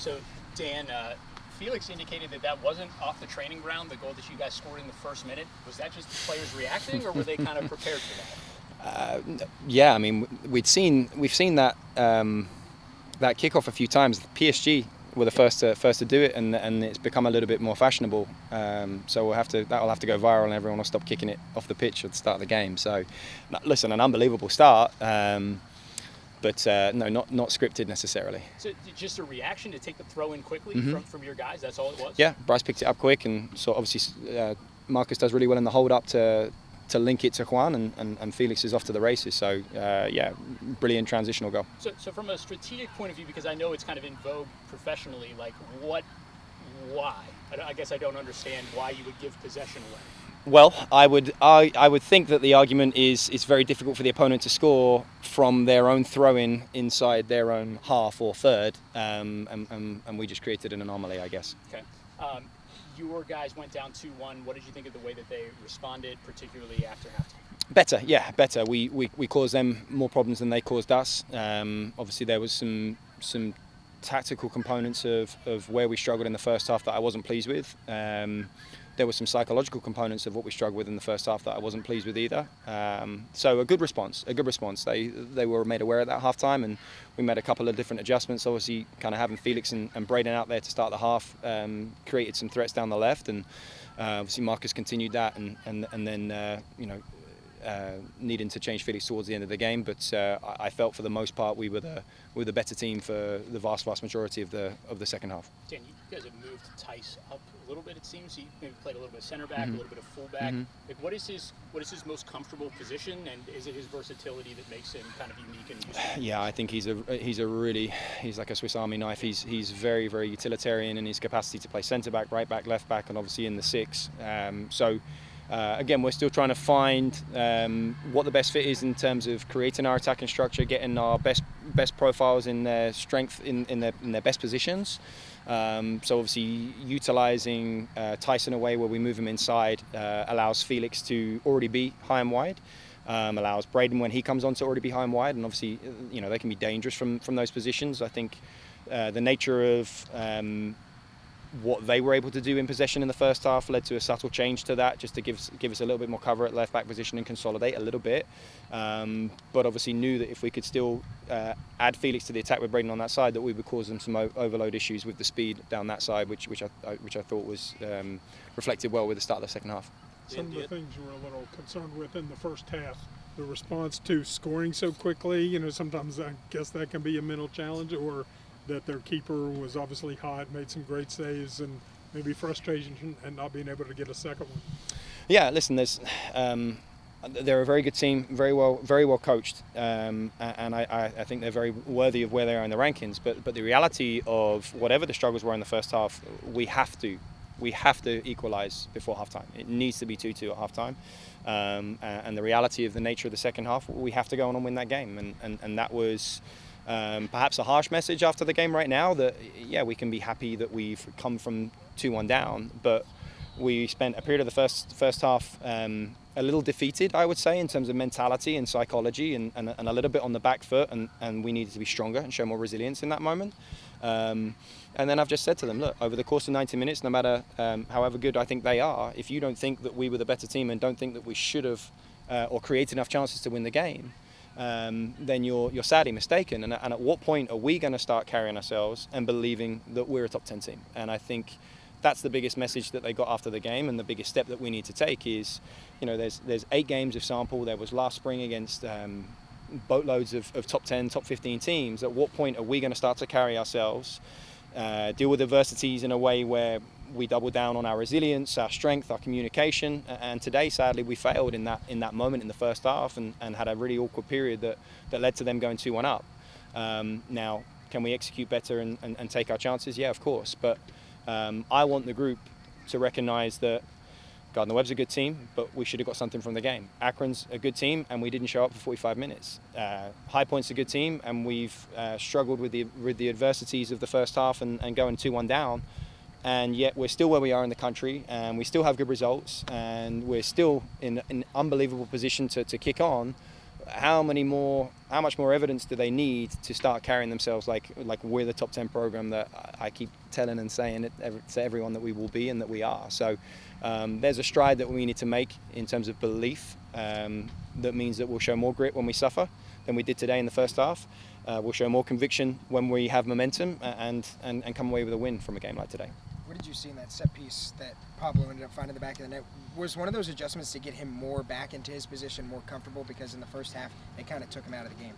So, Dan, Felix indicated that wasn't off the training ground, the goal that you guys scored in the first minute. Was that just the players reacting, or were they kind of prepared for that? Yeah, I mean, we've seen that that kickoff a few times. PSG were the first to do it, and it's become a little bit more fashionable. So that'll have to go viral, and everyone will stop kicking it off the pitch at the start of the game. So, listen, an unbelievable start. But no, not scripted necessarily. So just a reaction to take the throw in quickly from your guys. That's all it was. Yeah, Bryce picked it up quick, and so obviously Marcus does really well in the hold up to link it to Juan, and Felix is off to the races. So yeah, brilliant transitional goal. So from a strategic point of view, because I know it's kind of in vogue professionally, like why? I guess I don't understand why you would give possession away. Well, I would think that the argument is it's very difficult for the opponent to score from their own throw-in inside their own half or third, and we just created an anomaly, I guess. Okay. Your guys went down 2-1. What did you think of the way that they responded, particularly after halftime? Better. We caused them more problems than they caused us. Obviously, there was some tactical components of where we struggled in the first half that I wasn't pleased with. There were some psychological components of what we struggled with in the first half that I wasn't pleased with either. So a good response. They were made aware at that half time, and we made a couple of different adjustments. Obviously, kind of having Felix and Braden out there to start the half created some threats down the left, and obviously Marcus continued that, and then needing to change Felix towards the end of the game. But I felt for the most part we were the better team for the vast majority of the second half. Dan, you guys have moved Tice up a little bit. It seems he maybe played a little bit of center back, a little bit of fullback. Like, what is his most comfortable position, and is it his versatility that makes him kind of unique and useful? Yeah, I think he's like a Swiss Army knife. He's very, very utilitarian in his capacity to play centre back, right back, left back, and obviously in the six. Again, we're still trying to find what the best fit is in terms of creating our attacking structure, getting our best profiles in their strength in their best positions. So obviously utilising Tice in a way where we move him inside allows Felix to already be high and wide. Allows Braden, when he comes on, to already be high and wide, and obviously they can be dangerous from those positions. I think the nature of what they were able to do in possession in the first half led to a subtle change to that, just to give us a little bit more cover at left back position and consolidate a little bit. But obviously knew that if we could still add Felix to the attack with Braden on that side, that we would cause them some overload issues with the speed down that side, which I thought was reflected well with the start of the second half. Some of the things you were a little concerned with in the first half, the response to scoring so quickly, sometimes I guess that can be a mental challenge, or that their keeper was obviously hot, made some great saves, and maybe frustration and not being able to get a second one. Yeah, listen, they're a very good team, very well coached, and I think they're very worthy of where they are in the rankings. But the reality of whatever the struggles were in the first half, we have to equalise before halftime. It needs to be 2-2 at halftime, and the reality of the nature of the second half, we have to go on and win that game, and that was. Perhaps a harsh message after the game right now that, yeah, we can be happy that we've come from 2-1 down, but we spent a period of the first half a little defeated, I would say, in terms of mentality and psychology, and a little bit on the back foot, and we needed to be stronger and show more resilience in that moment. And then I've just said to them, look, over the course of 90 minutes, no matter however good I think they are, if you don't think that we were the better team and don't think that we should have or created enough chances to win the game, then you're sadly mistaken. And at what point are we going to start carrying ourselves and believing that we're a top 10 team? And I think that's the biggest message that they got after the game, and the biggest step that we need to take is, there's 8 games of sample. There was last spring against boatloads of top 10, top 15 teams. At what point are we going to start to carry ourselves, deal with adversities in a way where we double down on our resilience, our strength, our communication? And today, sadly, we failed in that moment in the first half, and had a really awkward period that led to them going 2-1 up. Now, can we execute better and take our chances? Yeah, of course. But I want the group to recognise that Gardner Webb's a good team, but we should have got something from the game. Akron's a good team, and we didn't show up for 45 minutes. High Point's a good team, and we've struggled with the adversities of the first half and going 2-1 down. And yet we're still where we are in the country, and we still have good results, and we're still in an unbelievable position to kick on. how much more evidence do they need to start carrying themselves like we're the top 10 program that I keep telling and saying it to everyone that we will be and that we are. So there's a stride that we need to make in terms of belief. That means that we'll show more grit when we suffer than we did today in the first half. We'll show more conviction when we have momentum and come away with a win from a game like today. What did you see in that set piece that Pablo ended up finding the back of the net? Was one of those adjustments to get him more back into his position, more comfortable? Because in the first half, it kind of took him out of the game.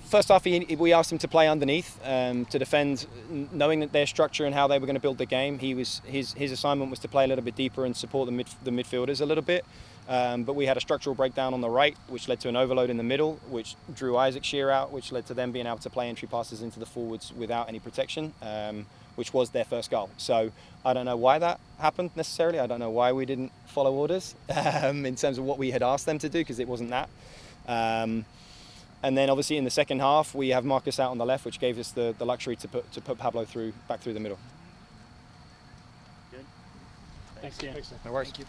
First half, we asked him to play underneath, to defend, knowing that their structure and how they were going to build the game. His assignment was to play a little bit deeper and support the midfielders a little bit. But we had a structural breakdown on the right, which led to an overload in the middle, which drew Isaac Shear out, which led to them being able to play entry passes into the forwards without any protection, which was their first goal. So I don't know why that happened necessarily. I don't know why we didn't follow orders in terms of what we had asked them to do, because it wasn't that. And then obviously in the second half, we have Marcus out on the left, which gave us the luxury to put Pablo back through the middle. Good. Thanks, Dan. No worries. Thank you.